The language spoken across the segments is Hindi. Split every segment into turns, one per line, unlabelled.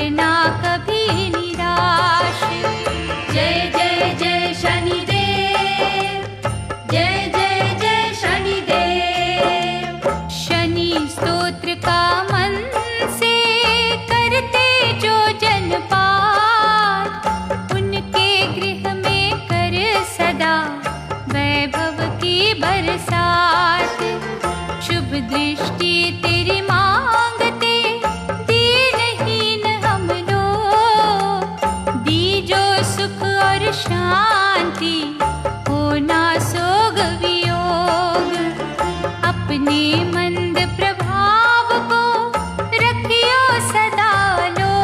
करना कभी निराश। जय जय जय शनिदेव, जय जय जय शनिदेव। शनि स्तोत्र का मन से करते जो जन पाठ, उनके गृह में कर सदा वैभव की बरसात। शुभ दृष्टि तेरी मांगते दीनहीन हम लोग, दीजो सुख और शांति होना सोग वियोग। अपने मंद प्रभाव को रखियो सदा लो,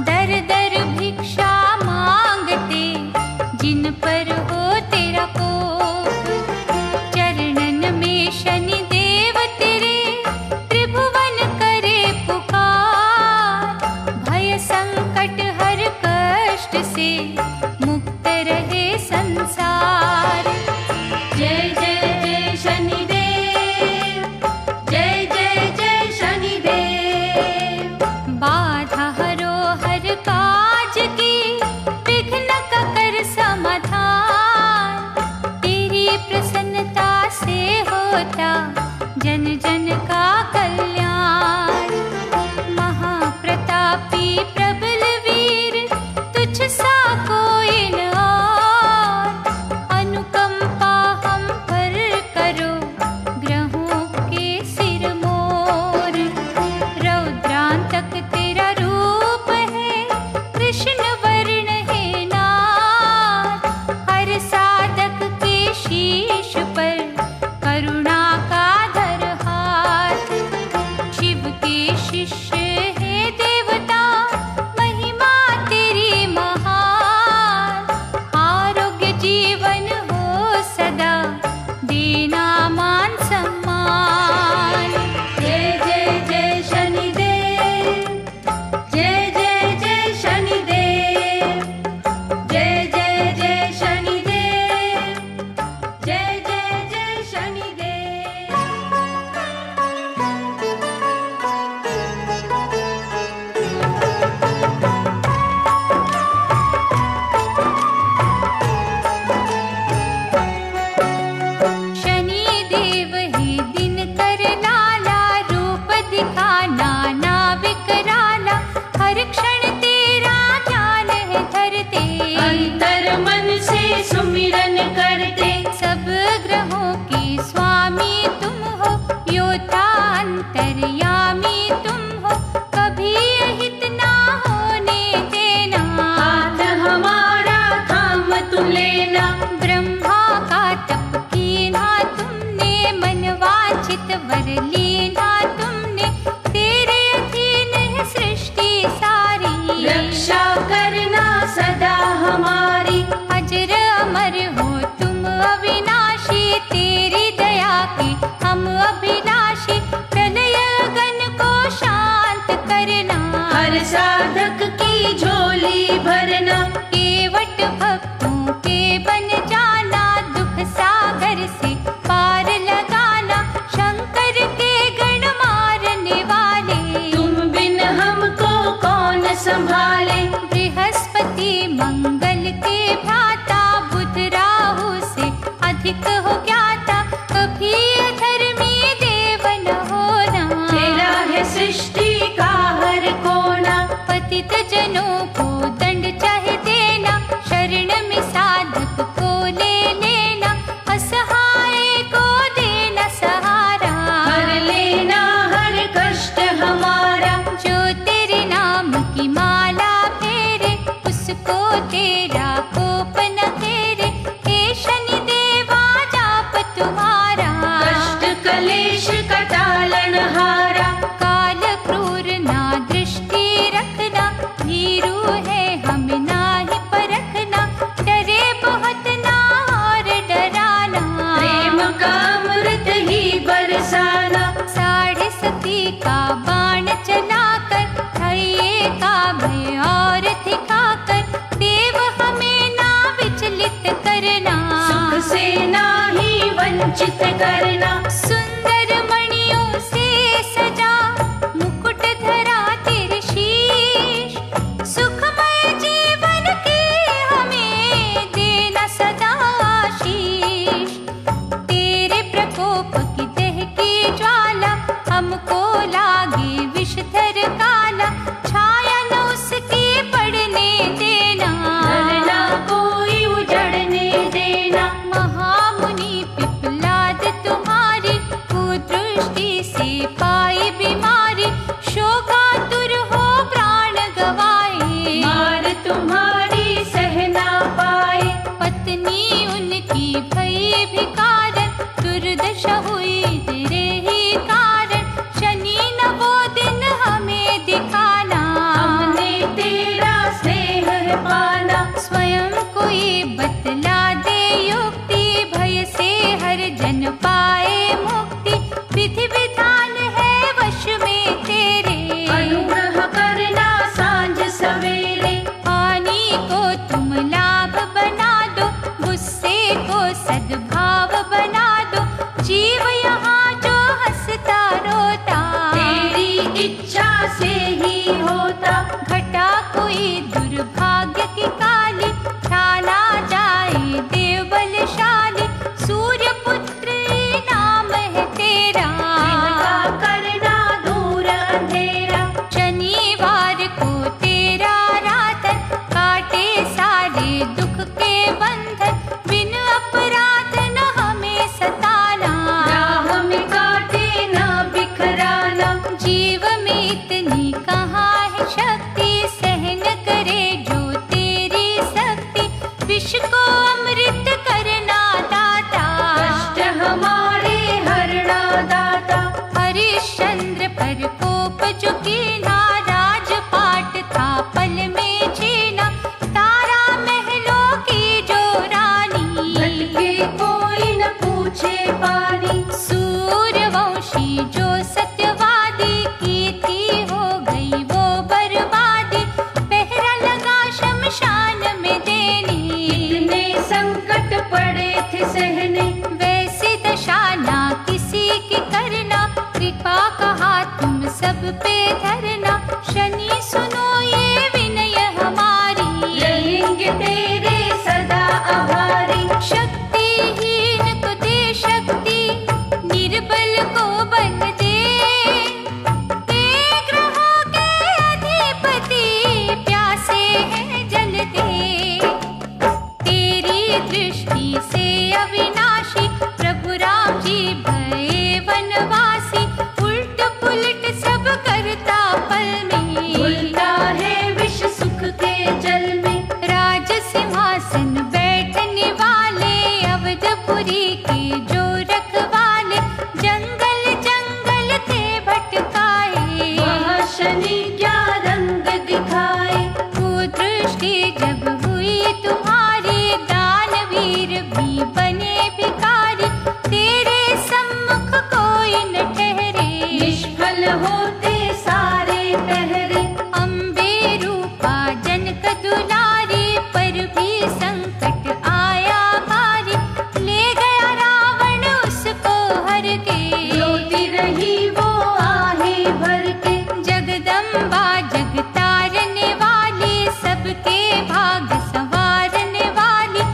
दर दर भिक्षा मांगते जिन पर हो तेरा कोप। चरणन में शनि देव तेरे त्रिभुवन करे पुकार, भय संकट हर कष्ट से मुक्त रहे संसार। जय जय जय शनिदेव, जय जय जय शनिदेव। बाधा हरो हर काज की, विघ्न का कर समाधान। तेरी प्रसन्नता से होता जन जन का कल्याण। महाप्रतापी प्रबल वीर तुझ सा कोई न और, अनुकंपा हम पर करो ग्रहों के सिर मोर। रौद्रांतक तेरा रूप है, कृष्ण वर्ण है नाथ। हर साधक के शीश पर करुणा का धर हाथ। शिव के शिष्य है देवता, महिमा तेरी महान। आरोग्य जीवन हो सदा देना मान सम्मान। जय जय जय शनिदेव, जय जय जय शनिदेव। जय जय जय शनिदेव, जय जय जय शनिदेव। शनि देव ही दिन कर लाला, रूप दिखाना ना विकराला। हर क्षण तेरा ध्यान है धरते, अंतर मन से सुमिरन करते। सब ग्रहों के स्वामी तुम हो, योद्धा अंतर्यामी तुम हो। कभी अहित ना होने देना, हाथ हमारा थाम तू लेना। ब्रह्मा का तप कीना तुमने, मन वांछित वर लीना तुमने। तेरे अधीन है सृष्टि सारी, रक्षा करना सदा हमारी। अजर अमर हो तुम अविनाशी, तेरी दया की हम अभिलाषी। प्रलय गण को शांत करना, हर साधक की झोली भरना। केवट भक्तों के बन जाना, दुख सागर से पार लगाना। शंकर के गण मारने वाले, तुम बिन हमको कौन संभाले। बृहस्पति मंगल के भ्राता, बुध राहु से अधिक हो ज्ञाता। कभी अधर्मी देव न होना, तेरा है सृष्टि का हर कोना। पतित जनों को दंड चाहे देना, शरण में साधक को ले लेना। असहाय को देना सहारा, हर लेना हर कष्ट हमारा। जो तेरे नाम की माला
तुम्हारी सह ना पाए।
पत्नी उनकी भई भिकारन, दुर्दशा हुई तेरे ही कारण। शनि न वो दिन हमें दिखाना,
हमने तेरा स्नेह है पाना।
स्वयं कोई बतला दे युक्ति, भय से हर जन पाए मुक्ति। विधि विधान है वश में तेरे,
अनुग्रह करना सांझ सवेरे।
हानि को तुम लाभ बना दो, गुस्से को सद्भाव बना दो। जीव यहाँ जो हंसता रोता,
तेरी इच्छा से ही होता।
घटा कोई दुर्भाग्य की काली, ठाना जाए देव बलशाली। सूर्य पुत्र नाम है तेरा,
इनका करना दूर अंधेरा।
शनिवार को तेरा रातन, काटे सारे दुख के बंधन। बिन अपराध न हमें सताना,
राह में काटे ना बिखराना।
जीव में इतनी कहाँ है शक्ति, सहन करे जो तेरी शक्ति। विष को अमृत करना दाता,
कष्ट हमारे हरना दाता।
हरिश्चंद्र पर कोप जो कीना, राजपाट था पल में छीना। तारा महलों की जो रानी,
लटके कोई न पूछे पानी।
सूर्यवंशी जो सत्यवादी, की थी हो गई वो बर्बादी। पहरा लगा शमशान में देने,
इतने संकट पड़े थे सहने।
वैसी दशा ना किसी की करना। कृपा कहा तुम सब पे धरना, शनि सुनो ये विनय हमारी।
रहेंगे तेरे सदा आभारी।
शक्तिहीन को दे शक्ति, निर्बल को बल दे। हे ग्रहों के अधिपति, प्यासे हैं जल दे। तेरी दृष्टि से अविनाशी, प्रभु राम जी भये वनवासी। उल्ट पुलट सब करता पल में,
घुलता है विष सुख के जल में।
राज सिंहासन बैठने वाले, अवधपुरी के जो रखवाले। जंगल जंगल थे भटकाए,
वह शनि क्या रंग दिखाए।
कुदृष्टि जब हुई तुम्हारी, दानवीर भी बने भिखारी। तेरे सम्मुख कोई न ठहरे,
निष्फल होते सारे पहरे।
अम्बे रूपा जनक दुलारी, पर भी संकट आया भारी। ले गया रावण उसको हर के,
रोती रही वो आहे भर के।
जगदम्बा जग तारने वाली, सबके भाग संवारने वाली।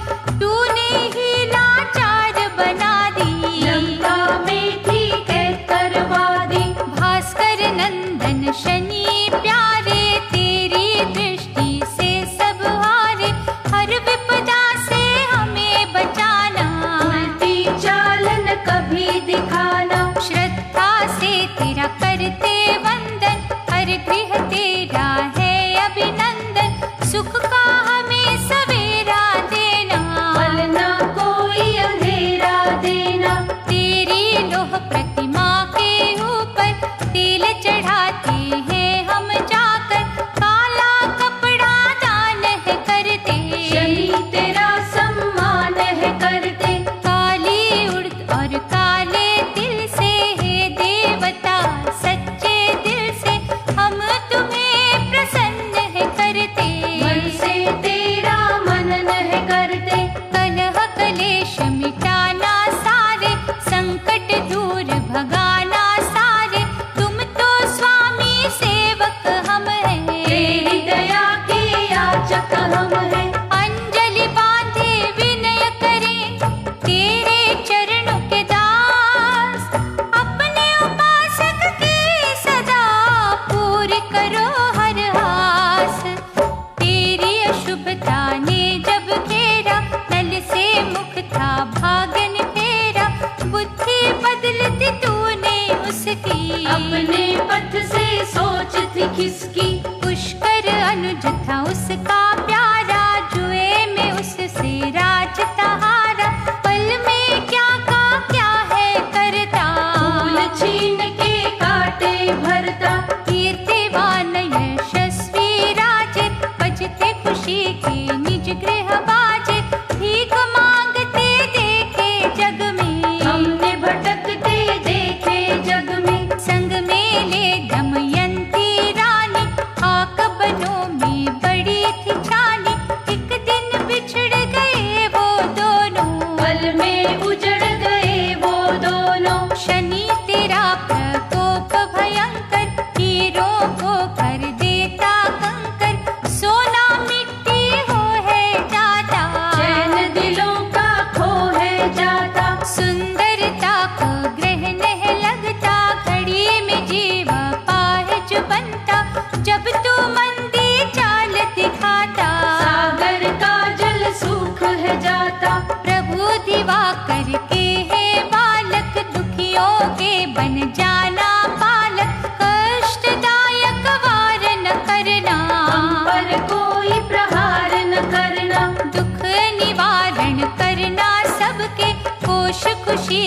तूने ही लाचार बना दी,
लंका में ठीक है करवा दी।
भास्कर नंदन शनि प्यारे। तेरी दृष्टि से सब हारे, हर विपदा से हमें बचाना।
उल्टी चालन कभी दिखाना।
श्रद्धा से तेरा करते वंदन, हर गृह तेरा है अभिनंदन। सुख का हमें सवेरा देना,
पलना कोई अंधेरा देना।
तेरी लोह प्रतिमा के ऊपर, तिल चढ़ाते हैं हम जाकर। काला कपड़ा दान है करते,
शनि तेरा सम्मान है करते।
काली उड़द और काले तिल से, हे देवता सच्चे दिल से। हम तुम्हें प्रसन्न है करते,
मन से तेरा मनन है करते।
कलह कलेश मिटाना सारे, संकट दूर भगाना सारे। तुम तो स्वामी सेवक हम हैं,
तेरी दया के याचक हम हैं।
अंजलि बांधे विनय करें, तेरे चरणों के दास। अपने उपासक की सदा पूरी करो हर आस। तेरी अशुभता ने जब घेरा, नल से मुख था भागन फेरा। बुद्धि बदलती तूने उसकी,
अपने पथ से सोच थी खिसकी।
पुष्कर अनुज था उसका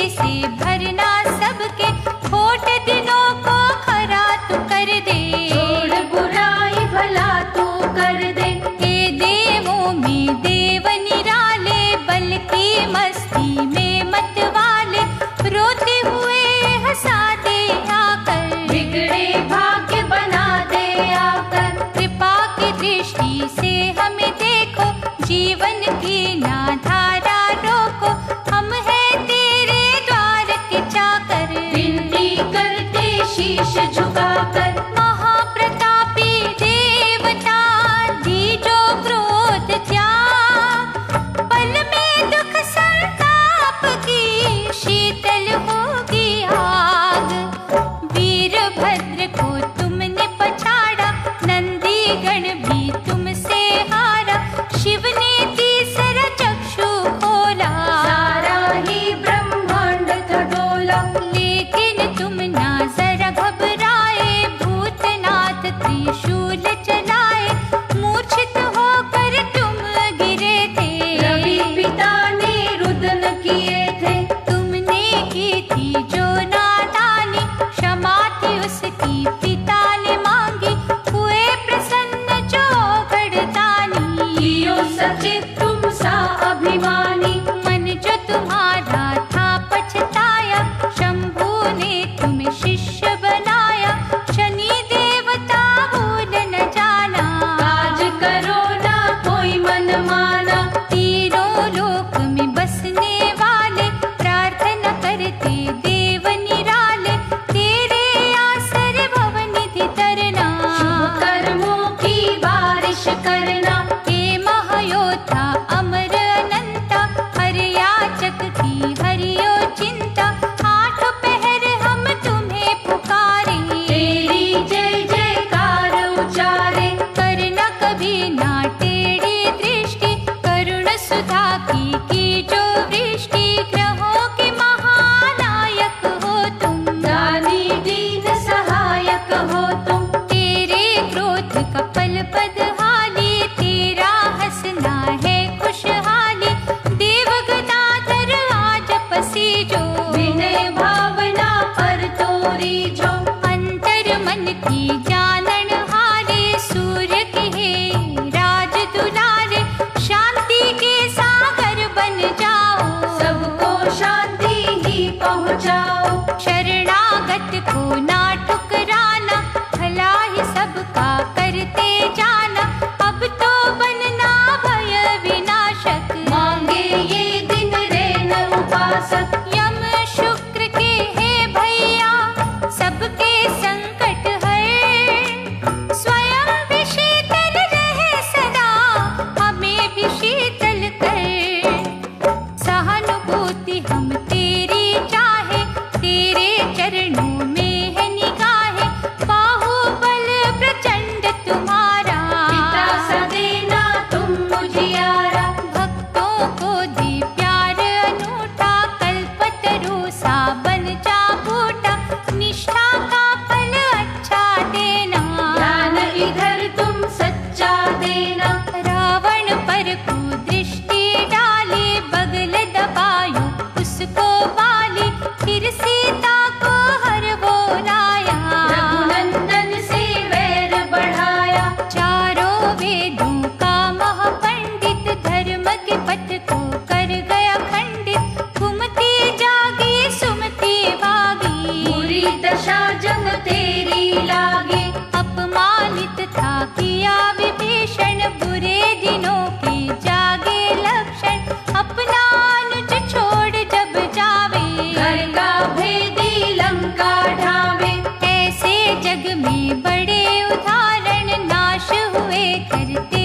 से भरना सबके, खोट दिनों को खरा तू कर दे।
छोड़ बुराई भला तू कर दे।
हे देवों में देव निराले, बल की मस्ती में मत वाले, रोते हुए हंसा दे आकर,
बिगड़े भाग्य बना दे आकर।
कृपा की दृष्टि से हमें देखो, जीवन की ना धारा रोको, हम हैं तेरे द्वार के चाकर।
विनती करते शीश झुकाकर,
महाप्रतापी देवता दीजो क्रोध त्याग, पल में दुख संताप की शीतल होगी आग। वीरभद्र को तुमने पछाड़ा, नंदी गण भी तुमसे हारा, शिव ने तीसरा चक्षु खोला,
सारा ही ब्रह्मांड था डोला।
लेकिन तुम ना जरा घबराए, भूतनाथ त्रिशूल चलाए, मूर्छित होकर तुम गिरे थे।
रवि पिता ने रुदन किए थे,
तुमने की थी जो नादानी, क्षमा थी उसकी पिता ने मांगी, हुए प्रसन्न जो गढ़दानी।
कियो सचित तुम सा अभिमानी,
मन जो तुम्हारा था पछताया, शंभू ने तुम्हें शिष्य बनाया, शनि देवता भूल न जाना।
काज करो ना कोई मन माना,
तीनों लोक में बसने वाले, प्रार्थना करते देव निराले, तेरे आसर भवनिधि तरना।
शुभ कर्मों की बारिश करना।
हे महायोद्धा अमर अनंता, हर याचक की हरियो चिंता, आठ पहर हम तुम्हें पुकारे।
तेरी जय जयकार उचारे,
करना कभी ना टेढ़ी दृष्टि, करुण सुधा की जो वृष्टि, ग्रहों के महानायक हो तुम,
दानी दीन सहायक हो तुम।
तेरे क्रोध का पल बदहाली, तेरा हंसना है खुशहाली, देव गदाधर आज पसी जो,
विनय भावना पर तोरी जो।
अंतर मन की जानन हारे, सूर्य के हे राज दुलारे, शांति के सागर बन जाओ,
सबको शांति ही पहुँचाओ।
शरणागत को ना ठुकराना, भला ही सबका करते जाना, अब तो बनना भय विनाशक,
मांगे ये दिन रैन उपासक।
यम शुक्र के हे भैया सबके संकट हर, स्वयं भी शीतल रहे सदा, हमें भी शीतल कर। सहानुभूति हम तेरी चाहे, तेरे चरणों में है निगाहे, बाहुबल प्रचंड तुम्हारा।
पिता सा देना तुम मुझियारा,
भक्तों को दे प्यार अनूठा, कल्पतरु सा बन जा बूटा, निष्ठा का फल अच्छा देना।
ध्यान इधर तुम सच्चा देना।
रावण पर कुदृष्टि डाली, बगल दबायो उसको बाली, फिर सीता को हर वो लाया,
रघुनंदन से वैर बढ़ाया।
चारों वेदों का महापंडित, धर्म के पथ को कर गया खंडित, कुमति जागी सुमति भागी,
बुरी दशा जग तेरी लागे।
अपमानित था किया विभीषण, बुरे दिनों के जागे लक्षण, अपना अनुज छोड़ जब जावे,
घर का भेदी लंका ढावे।
ऐसे जग में बड़े उदाहरण, नाश हुए करते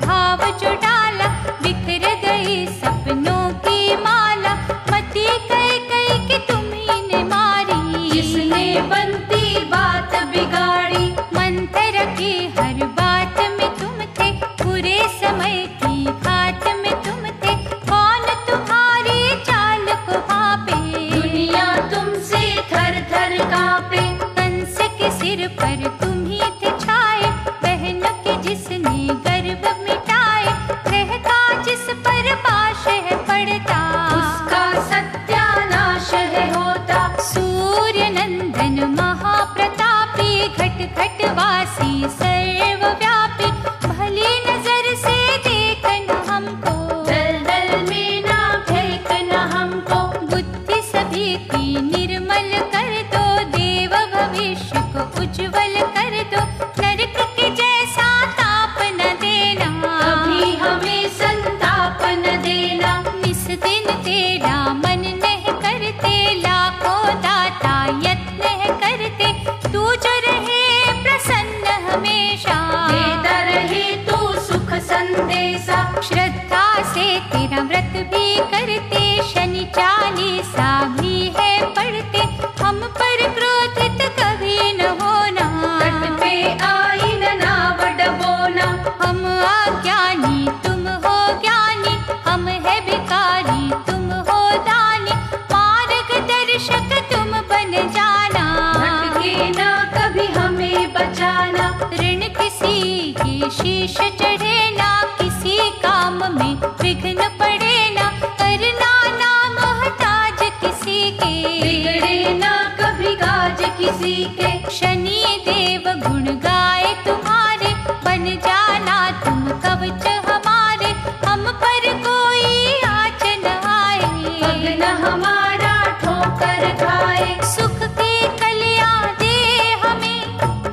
भाव जो डाला, बिखर गई सपनों की माला। मती कई कई कि तुम्ही ने मारी,
जिसने बनती बात बिगाड़ी।
मंत्र की हर बात में तुम थे, बुरे समय की घात में तुम थे। कौन तुम्हारी चाल को भापे,
दुनिया तुमसे थर थर कांपे।
कंस के सिर पर तुम ही थे छाए, बहन के जिसने गर्भ मिटाए। रहता जिस पर पाश है पड़ता,
उसका सत्यानाश है होता।
सूर्य नंदन महाप्रतापी, घट घट वासी सर्वव्यापी। भली नजर से देखना हमको,
दलदल में ना फेंकना हमको।
बुद्धि सभी की निर्मल कर दो, देव भविष्य को उज्जवल कर दो। नरक के जैसा ताप न देना,
कभी हमें संताप न देना।
निस दिन तेरा मन नहीं करते, लाखों दाता यत्न है करते। तू जो रहे प्रसन्न हमेशा,
देता रहे तू सुख संदेशा।
श्रद्धा से तेरा व्रत भी करते, शनि चालीसा भी है पढ़ते। हम पर क्रोधित कभी न होना,
तट पे आई न नाव डबोना।
हम अज्ञानी तुम हो ज्ञानी, हम है भिखारी तुम हो दानी। मार्गदर्शक तुम बन जाना,
भटके ना कभी हमें बचाना।
ऋण किसी के शीश चढ़े ना, किसी काम में विघ्न पड़े ना। करना ना मोहताज किसी के,
बिगड़े ना कभी काज किसी के।
शनि देव गुण गाए तुम्हारे, बन जाना तुम कवच हमारे। हम पर कोई आँच न आए,
पग न हमारा ठोकर खाए।
सुख की कलियां दे हमें,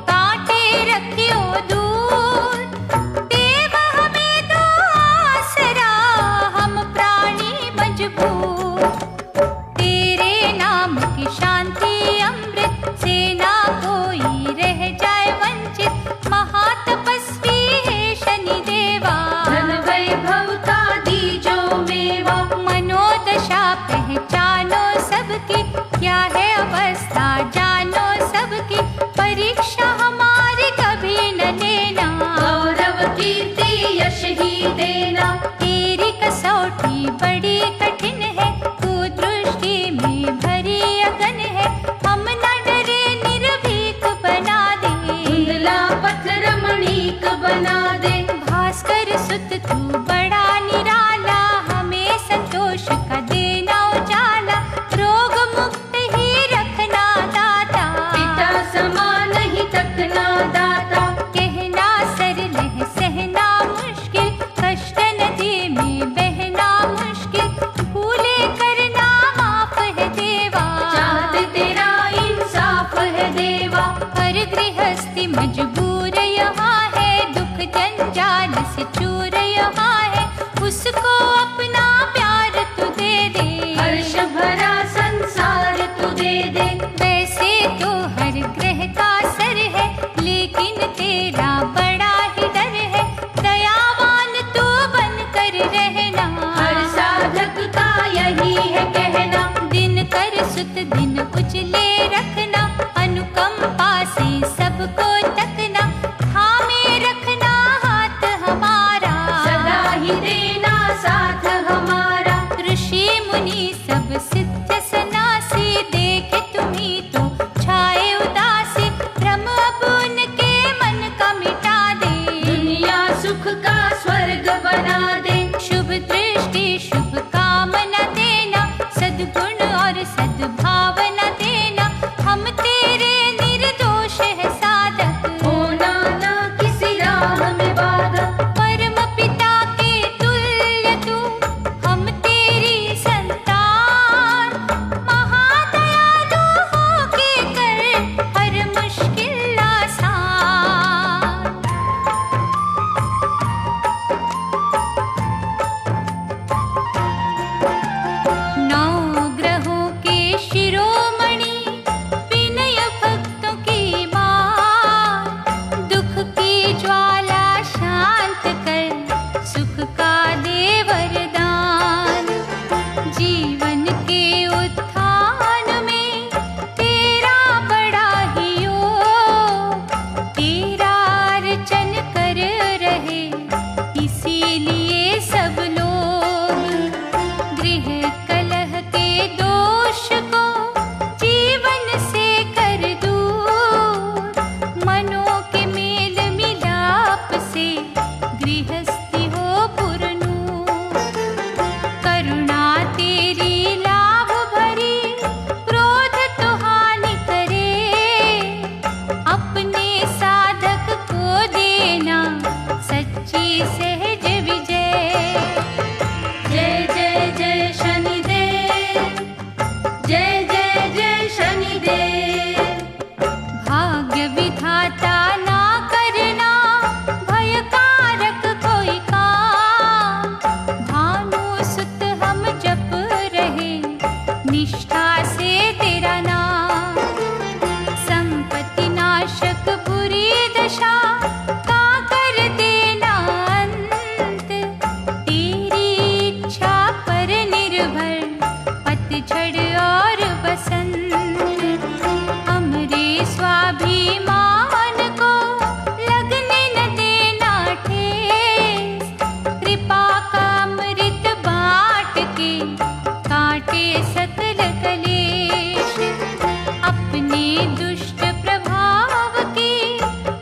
कांटे रखियो दूर। देव हमें दो आसरा, हम प्राणी मजबूर। तेरे नाम की शांति अमृत से ना कोई रह जाए वंचित। महातपस्वी है शनि देवा,
धन वैभव का दीजो मेवा।
मनोदशा पहचानो सबकी, क्या है अवस्था जानो सबकी। परीक्षा हमारी कभी न लेना,
गौरव कीर्ति यश ही देना।
तेरी कसौटी बड़ी कठिन है, तू दृष्टि में भरी अगन है। हम न डरे निर्भीक बना दे,
धुंधला पथ रमणीक बना दे।
भास्कर सुत तू बड़ा निराला, हमें संतोष का देना उजाला। रोग मुक्त ही रखना दाता,
पिता समान ही तकना दाता।
कहना सरल है सहना मुश्किल, कष्ट नदी में बहना मुश्किल। भूले करना माफ है देवा,
चाहत तेरा इंसाफ है देवा।
हर गृहस्थी मजबूर यहाँ है, दुख जंजाल से चूर यहाँ है। उसको अपना प्यार तू दे दे,
हर्ष भरा संसार तू दे दे।
वैसे तो हर ग्रह का सर है, लेकिन तेरा बड़ा ही डर है। दयावान तू बन कर रहना,
हर साधक का यही है कहना।
दिन कर सुत दिन उजले रखना, अनुकंपा से सबको तकना। थामे रखना हाथ हमारा,
सदा ही देना साथ हमारा।
ऋषि मुनि सब सिद्ध सन्यासी, देखे तुम्ही तो छाए उदासी। भ्रम अब उनके मन का मिटा दे,
दुनिया सुख का स्वर्ग बना दे।
शुभ दृष्टि शुभ कामना देना, सद्गुण और सद्भावना देना। हम तेरे निर्दोष है साधक,
होना ना किसी राह में बाधक।
परम पिता के तुल्य तू, हम तेरी संतान। महादयालु होके कर हर मुश्किल आसान। गृहस्थी हो पुरनु। करुणा तेरी लाभ भरी, क्रोध तो हानि करे। अपने साधक को देना सच्ची सहज विजय।
जय जय जय शनिदेव, जय जय जय शनिदेव।
भाग्य विधाता ना करना भयकारक कोई काम। भानु सुत हम जप रहे निष्ठा से तेरा नाम। संपत्ति नाशक बुरी दशा का कर देना अंत। तेरी इच्छा पर निर्भर पतझड़ और बसंत। हमरे स्वाभिमान को लगने न देना ठेस। कृपा का अमृत बाँट के काटे सकल कलेश। अपने दुष्ट प्रभाव की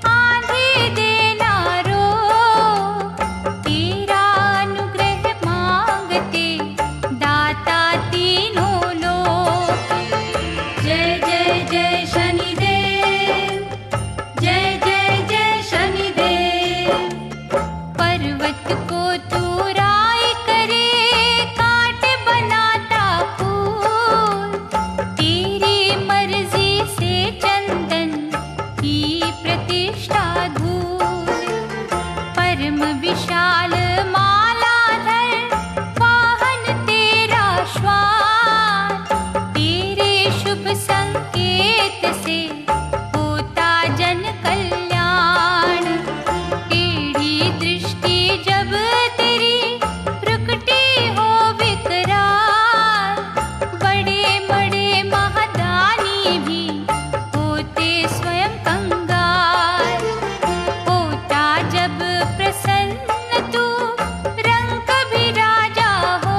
आंधी देना रोक। तेरा अनुग्रह मांगते दाता तीनों लोक।
जय जय जय शनिदेव, जय जय जय शनिदेव।
पर्वत को तू राई करे, काट बनाता फूल। तेरी मर्जी से चंदन की प्रतिष्ठा धूल। परम विशाल मालाधर वाहन तेरा श्वान। तेरे शुभ संकेत से होता जन कल्याण। टेढ़ी दृष्टि जब तेरी प्रकटी हो विकराल। बड़े बड़े महादानी भी होते स्वयं कंगाल। होता जब प्रसन्न तू रंग भी राजा हो।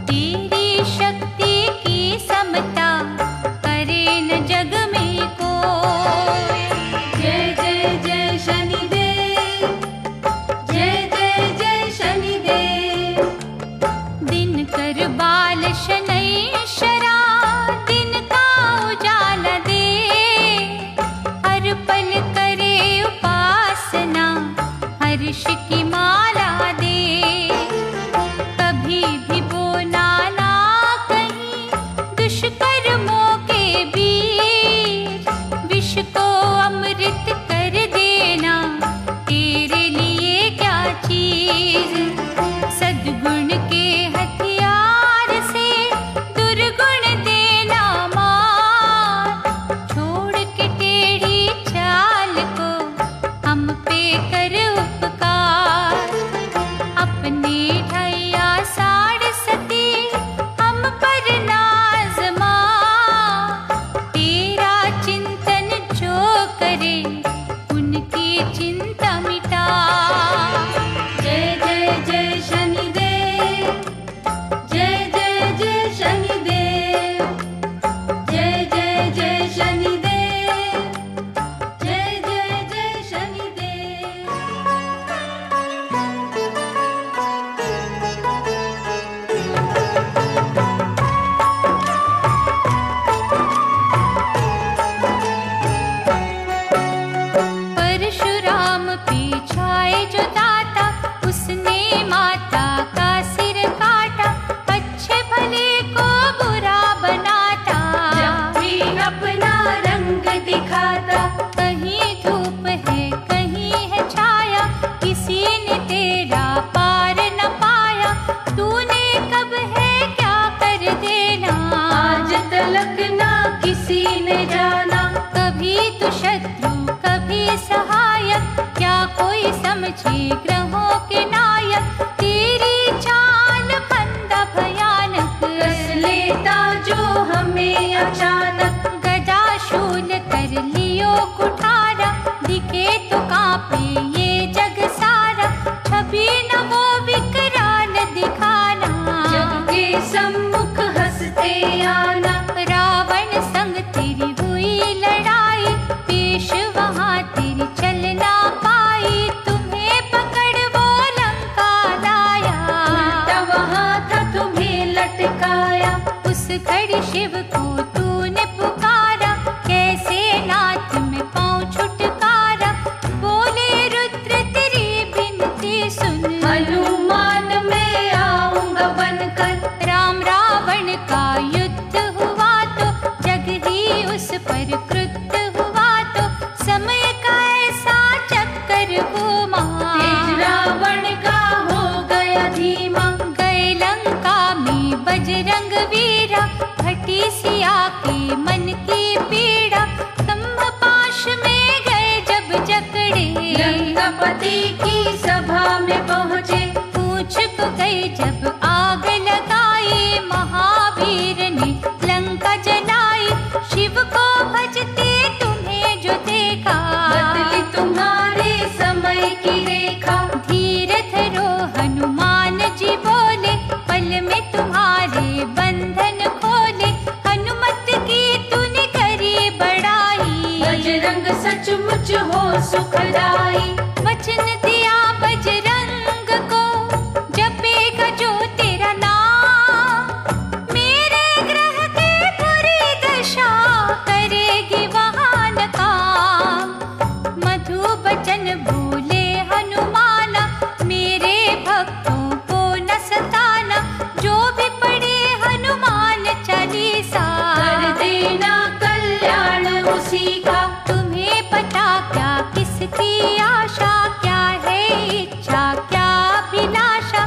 तेरी शक्ति की समता करे न जग में कोई।
जय जय जय शनिदेव, जय जय जय शनिदेव।
दिन कर बाल शनैश्चरा, दिन का उजाला दे। हर पल करे उपासना, हर्ष की माला दे। कभी भी बोला ना कहीं दुष्कर्मों के बीच। विष को अमृत कर देना तेरे लिए क्या चीज। सद्गुण के हथियार से दुर्गुण देना मार। छोड़ के टेढ़ी चाल को हम पे कर उपकार। अपने ढैया साढ़ सती हम पर नाज़मा। तेरा चिंतन जो करे उनकी चिंता मिटा।
जय जय जय शनिदेव, जय जय जय शनिदेव। जय जय जय शनिदेव, जय जय जय शनिदेव।
परशुराम पे छाए जो दाता, उसने माता का सिर काटा। अच्छे भले को बुरा बनाता,
जब भी अपना रंग दिखाता।
कहीं धूप है कहीं है छाया, किसी ने तेरा पार न पाया। तूने कब है क्या कर देना,
आज तलक ना किसी ने जाना।
कभी तो शत्रु कभी सहायक, क्या कोई समझे ग्रहों के नायक। तेरी चाल फंदा भयानक,
कस लेता जो हमें अचानक।
गदा शूल कर लियो कुठारा, दिखे तो कांपे ये जग सारा। छवि न वो विकराल दिखाना,
जग के सम्मुख हंसते आना।
रावण संग तेरी हुई लड़ाई, पेश वहाँ तेरी चल ना पाई। तुम्हें शिव को तूने पुकारा, कैसे नाथ में पाऊं छुटकारा। बोले रुद्र तेरी बिनती सुन,
हनुमान मैं आऊंगा बनकर।
राम रावण का युद्ध हुआ तो जग ही उस पर कृत्य हुआ तो समय का ऐसा चक्कर घूमा,
तेज रावण का हो गया धीमा।
गए लंका में बजरंग वीरा, घटी सिया के मन की पीड़ा। खम्भ पाश में गए जब जकड़े,
लंकापति की सभा में पहुँचे।
पूछ को गई जब आग लगाई, महावीर ने लंका जलाई। शिव को भजते तुम्हें जो देखा,
बदली तुम्हारे समय की रेखा।
धीर धरो हनुमान जी बोले, पल में तुम्हारे बंधन खोले। हनुमत की तूने करी बड़ाई,
बजरंग सचमुच हो सुखदाई।
वचन दिया बजरंग को, जपेगा जो तेरा नाम। मेरे ग्रह की बुरी दशा करेगी वहां न काम। मधु बचन बोले हनुमाना, मेरे भक्तों को न सताना। जो भी पढ़े हनुमान चालीसा,
कर देना कल्याण उसी का।
तुम्हें पता क्या किसकी आशा, क्या है इच्छा क्या अभिलाषा।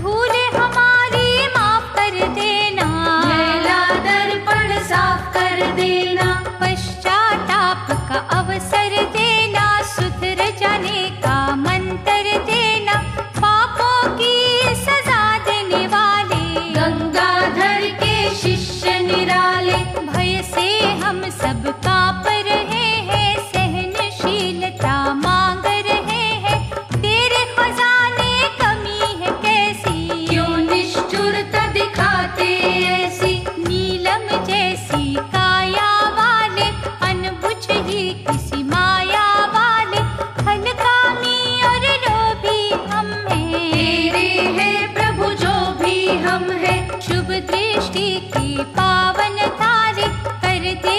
भूले हमारी माफ कर देना,
मैला दर्पण साफ कर देना।
पश्चाताप का अवसर देना, सुधर जाने का मंत्र देना। पापों की सजा देने वाले,
गंगाधर के शिष्य निराले।
भय से हम सब कांप रहे हैं, सहनशीलता मांग रहे हैं। तेरे खजाने कमी है कैसी,
क्यों निष्ठुरता दिखाते ऐसी।
नीलम जैसी काया वाले, अनबुझ ही किसी माया वाले। हलकामी और लोभी हम हैं,
तेरे हैं प्रभु जो भी हम हैं।
शुभ दृष्टि की पावन धारे, कर देते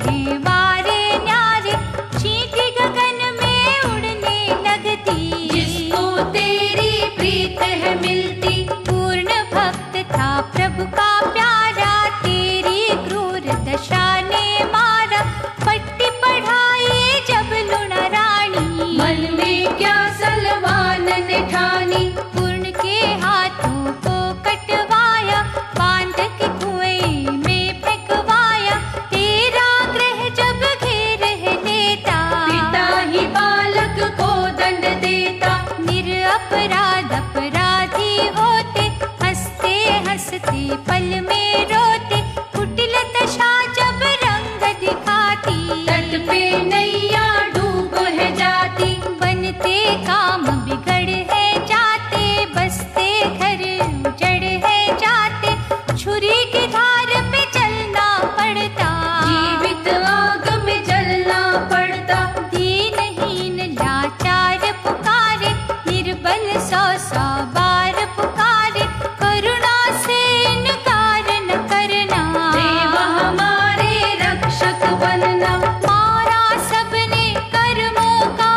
हैं वारे न्यारे। चींटी गगन में उड़ने लगती,
जिसको तेरी प्रीत है मिलती।
पूर्ण भक्त था प्रभु का प्यारा, तेरी क्रूर दशा ने मारा। पट्टी पढ़ाई जब लुणा रानी,
मन में क्या सलमान ने ठानी।
पूर्ण के हाथों को कटवाया, बांध के कुएं में फेंकवाया। तेरा ग्रह जब घेर है लेता,
पिता ही बालक को दंड देता।
निरपराध अपराधी होते, हंसते हंसते पल में रोते। कुटिल दशा जब रंग दिखाती,
तट पे नैया डूब है जाती।
बनते काम बिगड़ है जाते, बसते घर उजड़ है जाते। छुरी की धार पे चलना पड़ता,
जीवित आग में जलना पड़ता।
दीनहीन लाचार पुकारे, निर्बल सौ सौ बार पुकारे। करुणा से इनकार न करना,
देव हमारे रक्षक बनना।
मारा सबने कर्मों का,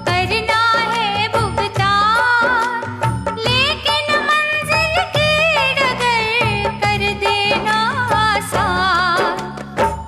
करना है भुगतान। लेकिन मंजिल की डगर कर देना आसान।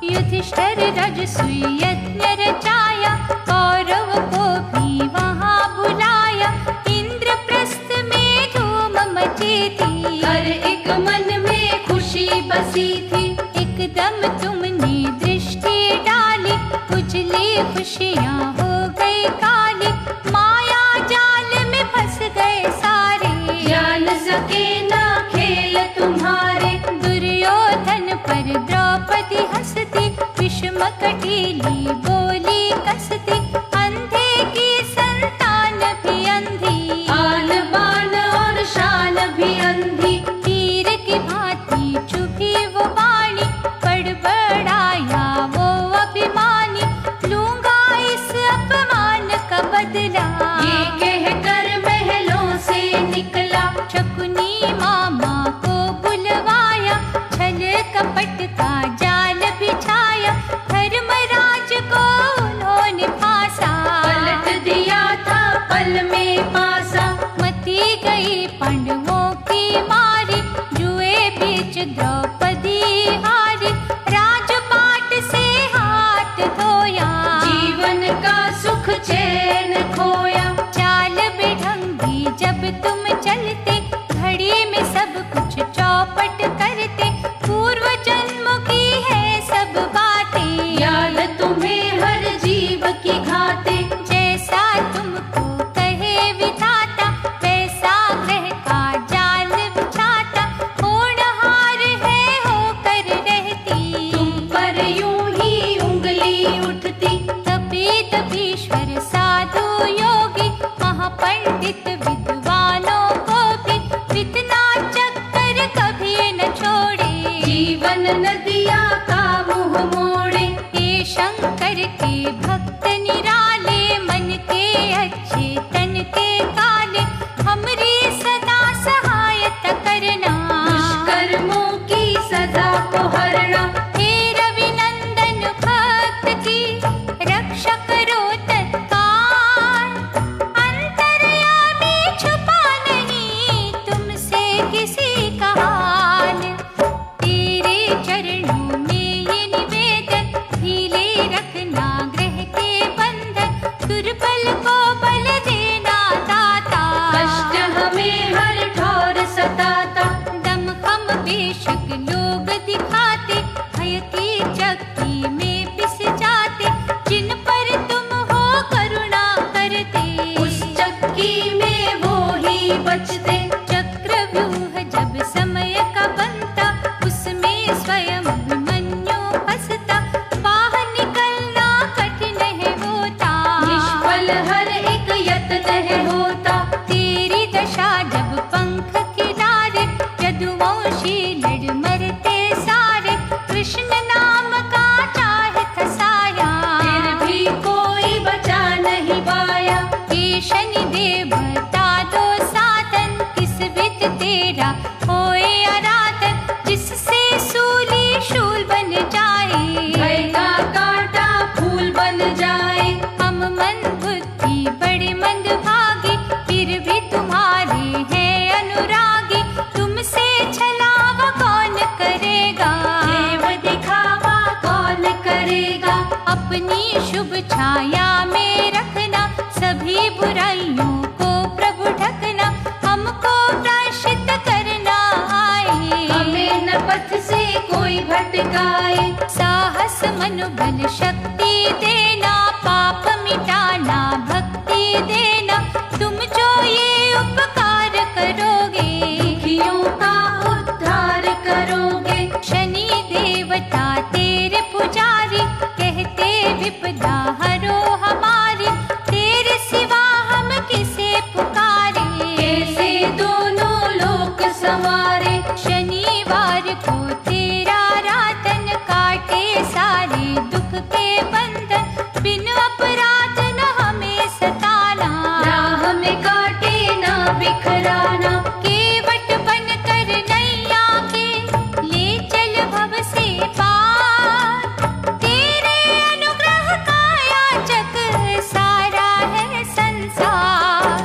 युधिष्ठिर राजसूय यज्ञ रचाया, कौरव को भी वहां बुलाया। इंद्रप्रस्थ में धूम मची थी,
हर एक मन में खुशी बसी थी।
एकदम तुमने दृष्टि डाली, उजली खुशियां हो गई काली। माया जाल में फंस गए सारे,
जान सके ना खेल तुम्हारे।
दुर्योधन पर द्रौपदी हंसती, विषम कटीली बोली कसती। अंधे की संतान भी अंधी,
आन बान और शान भी अंधी।
तीर की भांति चुभी वो वाणी, बड़बड़ाया वो अभिमानी। लूंगा इस अपमान का बदला,
ये कहकर महलों से निकला।
शकुनी मामा को बुलवाया, छल कपट चलते, घड़ी में सब कुछ चौपट करते, पूर्व जन्म की है सब बातें,
याद तुम्हें हर जीव की घाते।
जैसा तुमको कहे विधाता, वैसा ग्रह का जाल बिछाता, होनहार है होकर रहती,
तुम पर यूं ही उंगली उठती।
तपी तपीश्वर साधु योगी, महापंडित विद्वानों को भी इतना चक्कर कभी न छोड़े,
जीवन नदिया का मुंह मोड़े।
हे शंकर के भक्त निराले, मन के अच्छे तन के काले, हमरी सदा सहायता करना,
दुष्कर्मों की सजा को हरना।
हे रविनंदन भक्त की रक्षा करो तत्काल, अंतर्यामी छुपा नहीं तुमसे किसी का हाल, तेरे चरणों में ये निवेदन, ढीले रखना ग्रह के बंधन, दुर्बल को बल देना दाता,
कष्ट हमें हर ठौर सताता।
दम खम बेशक लोग दिखाते, भय की चक्की में पिस जाते, जिन पर तुम हो करुणा करते,
उस चक्की में वो ही बचते।
चक्रव्यूह जब समय का बनता, उसमें स्वयं अभिमन्यु फंसता, बाहर निकलना कठिन है होता,
निष्फल हर एक यत्न है होता।
तेरी दशा जब पंख खिलारे, यदुवंशी लड़ मरते सारे, कृष्ण नाम का चाहे था साया,
फिर भी कोई बचा नहीं पाया।
हे शनि देव बता दो साधन, किस विध तेरा होए आराधन, जिससे सूली शूल बन जाए,
भय का कांटा फूल बन जाए।
हम मन बुद्धि बड़े मंद भागी, फिर भी तुम्हारे हैं अनुरागी, तुमसे छलावा कौन करेगा,
देव दिखावा कौन करेगा।
अपनी शुभ छाया में रखना, सभी बुराइयों को प्रभु ढकना, हमको प्रायश्चित करना आए,
हमें न पथ से कोई भटकाए।
साहस मनोबल शक्ति देना, पाप मिटाना भक्ति देना, तुम जो ये उपकार करोगे,
दुखियों का उद्धार करोगे।
शनि देवता तेरे पुजारी, कहते विपदा हरो हमारी, तेरे सिवा हम किसे पुकारे,
कैसे दोनों लोक संवारे।
शनिवार को तेरा रातन, काटे सारे दुख के बंधन, बिन अपराध न हमें सताना,
राह में काटे ना बिखराना।
केवट बन कर नैया के ले चल भव से पार, तेरे अनुग्रह का याचक सारा है संसार,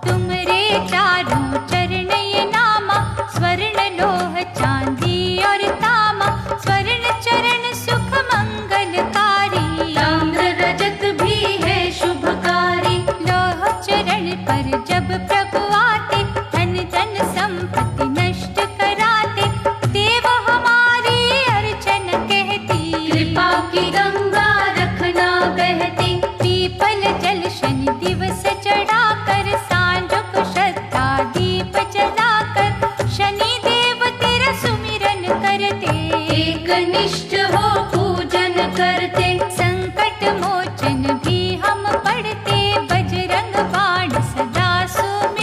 तुमरे चारों चरण ये नामा, स्वर्ण लोह चांदी और तामा, स्वर्ण चरण सुख मंगलकारी,
ताम्र रजत भी है शुभकारी।
लोह चरण पर जब प्रभु आते, धन धन संपत्ति नष्ट कराते, देव हमारी अर्चन कहती,
कृपा की गंगा रखना बहती।
पीपल जल शनि दिवस चढ़ाकर, सांझ को श्रद्धा दीप जलाकर, शनि देव तेरा सुमिरन करते,
एक निष्ठ हो पूजन करते।
संकट मोचन भी हम पढ़ते, बजरंग बाण सदा सुमिरते,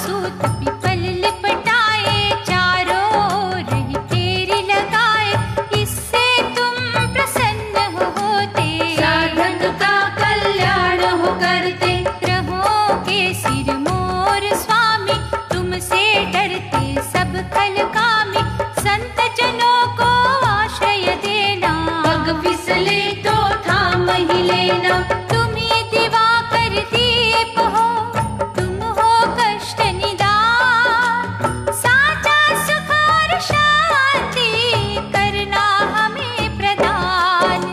सूत पीपल लिपटाए, चारों ओर ही फेरी लगाए, इससे तुम प्रसन्न होते।
साधक का कल्याण हो करते,
ग्रहों के सिर मोर स्वामी, तुमसे डरते सब खल कामी, संत जनों को आश्रय देना।
पग फिसले तो थाम ही लेना,
तुम ही दिवाकर दीप हो, तुम हो कष्ट निदान, साचा सुख और शांति करना हमें प्रदान।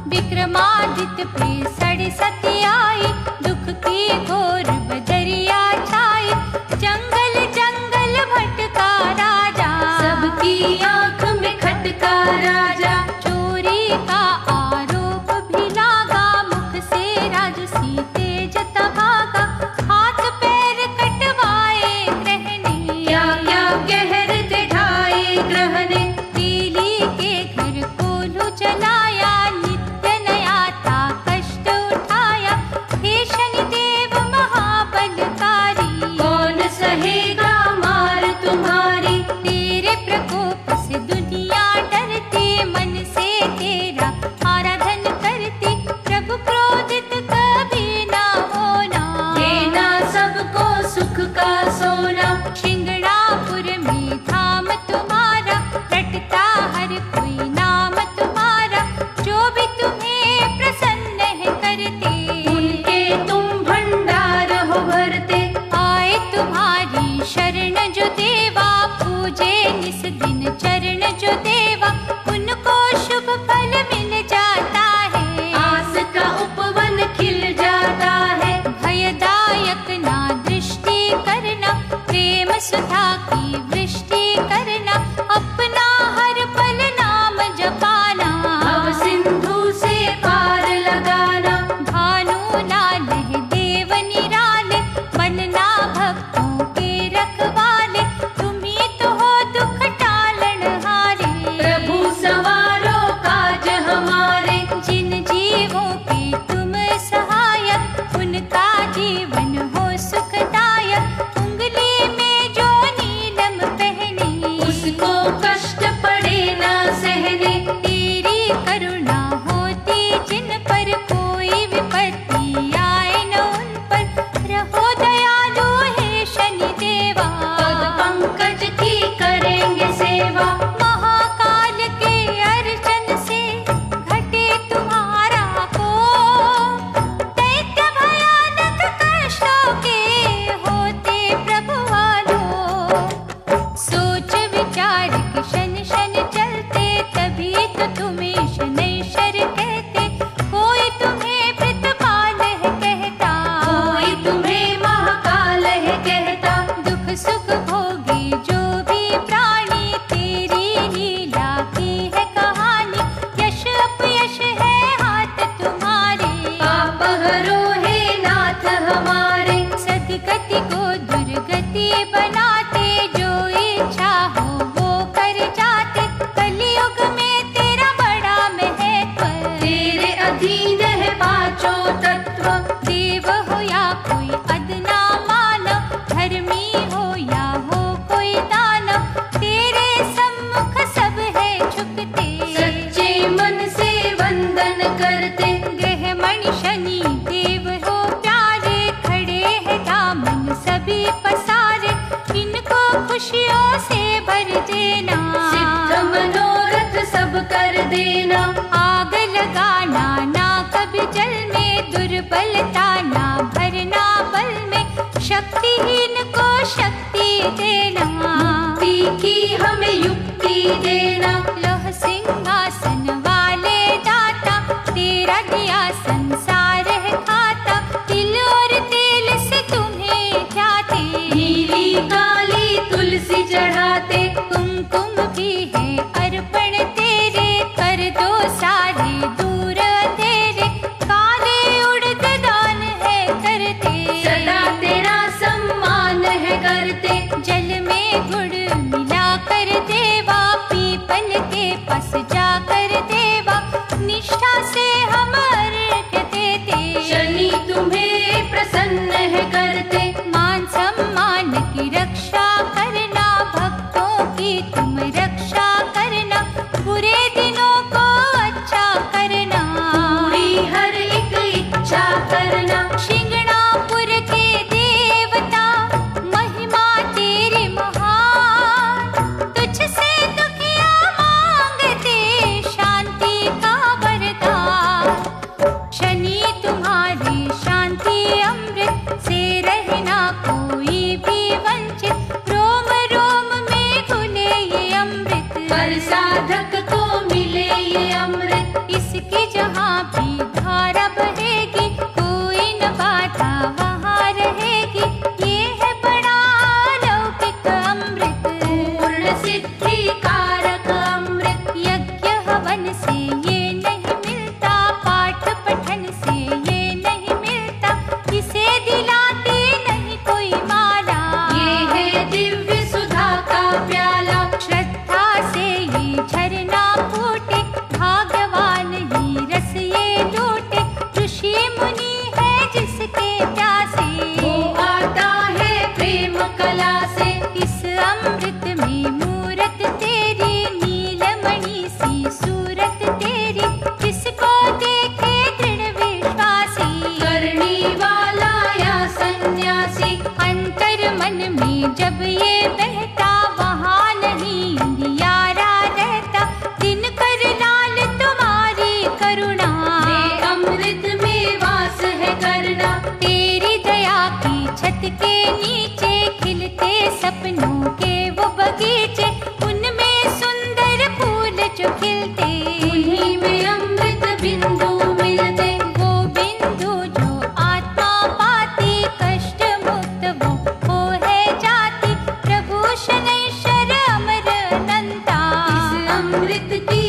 विक्रमादित्य पे सड़ सती आई, दुख की घोर बदरिया छाई, जंगल जंगल भटका राजा,
सबकी आंख में खटका राजा।
चोरी का आरोप भी लागा, मुख से राजसी तेज भागा, हाथ पैर कटवाए ग्रह ने,
क्या क्या कहर ढाए ग्रह ने,
तीली के घर को लू जलाया, नित्य नया था कष्ट उठाया, हे शनिदेव महाबलकारी,
कौन सहेगा मार तुम्हारी।
तेरे प्रकोप से दुनिया डरती, मन से तेरा आराधन करती, प्रभु क्रोधित कभी ना होना,
देना सबको सुख का सोना।
शिंगणापुर में धाम तुम्हारा, रटता हर कोई नाम तुम्हारा, जो भी तुम्हें प्रसन्न है करते,
उनके तुम भंडार हो भरते।
आए तुम्हारी शरण जो देवा, पूजे निस दिन चरण जो देवा, उनको शुभ फल मिल जाता है,
आस का उपवन खिल जाता है।
भयदायक ना दृष्टि करना, प्रेम सुधा की वृष्टि करना, अपना हर पल नाम जपाना,
भव सिंधु से पार लगाना।
भानु लाल है देव निराले, बनना भक्तों के रखवाले, तुम ही तो हो दुख टालन हारे,
प्रभु सवारो काज हमारे।
जिन जीवों के तुम सहायक, उनका जीवन हो सुखदायक, उंगली में जो नीलम पहने,
उसको कष्ट पड़े ना सहने।
तेरी करुणा होती जिन पर, कोई विपत्ति आए न उन पर, रहो दयालु हे शनिदेवा,
पद पंकज की करेंगे सेवा।
महाकाल के अर्चन से घटे तुम्हारा को, दैत्य भयानक कष्टों के होते प्रभु आलो, सोच विचार के शन शन चलते, तभी तो तुम्हें शनैश्वर कहते, कोई तुम्हें प्रितपाल है कहता,
कोई तुम्हें महाकाल है कहता।
दुख सुख भोगे जो भी प्राणी, तेरी लीला की है कहानी, यश अपयश है हाथ तुम्हारे,
पाप हरो हे नाथ हमारे।
सदगति को दुर्गति बनाते, जो इच्छा हो वो कर जाते, कलयुग में तेरा बड़ा महत्व,
तेरे अधीन है पांचों तत्व।
देव हो या कोई अदना मानव, धर्मी हो या हो कोई दानव, तेरे सम्मुख सब है झुकते,
सच्चे मन से वंदन करते।
ग्रहमणि शनि देव हो प्यारे, खड़े हैं दामन सभी पसारे, इनको खुशियों से भर देना,
सिद्ध मनोरथ सब कर देना।
आग लगाना ना कभी जल में, दुर्बलता ना भरना बल में, शक्तिहीन को शक्ति देना,
मुक्ति की हमें युक्ति देना।
लोह सिंहासन वाले दाता, तेरा दिया संसार है खाता, तिल और तेल से तुम्हें ध्याते,
नीली काली तुलसी चढ़ाते।
कुमकुम भी है अर्पण तेरे, कर दो सारे दूर अंधेरे, काले उड़द दान है करते,
सदा तेरा सम्मान है करते।
जल में गुड़ मिला कर देवा, पीपल के निरंतर मन में जब ये बहता, वहाँ नहीं अंधियारा रहता। दिनकर लाल तुम्हारी करुणा,
वे अमृत में वास है करना।
तेरी दया की छत के नीचे खिलते सपनों के वो बगीचे, उनमें सुंदर फूल जो खिलते,
उन्हीं में अमृत बिंदु मिलते।
वो बिंदु जो आत्मा पाती, कष्ट मुक्त वो हो है जाती। प्रभु शनैश्वर अमर अनंता,
इस अमृत की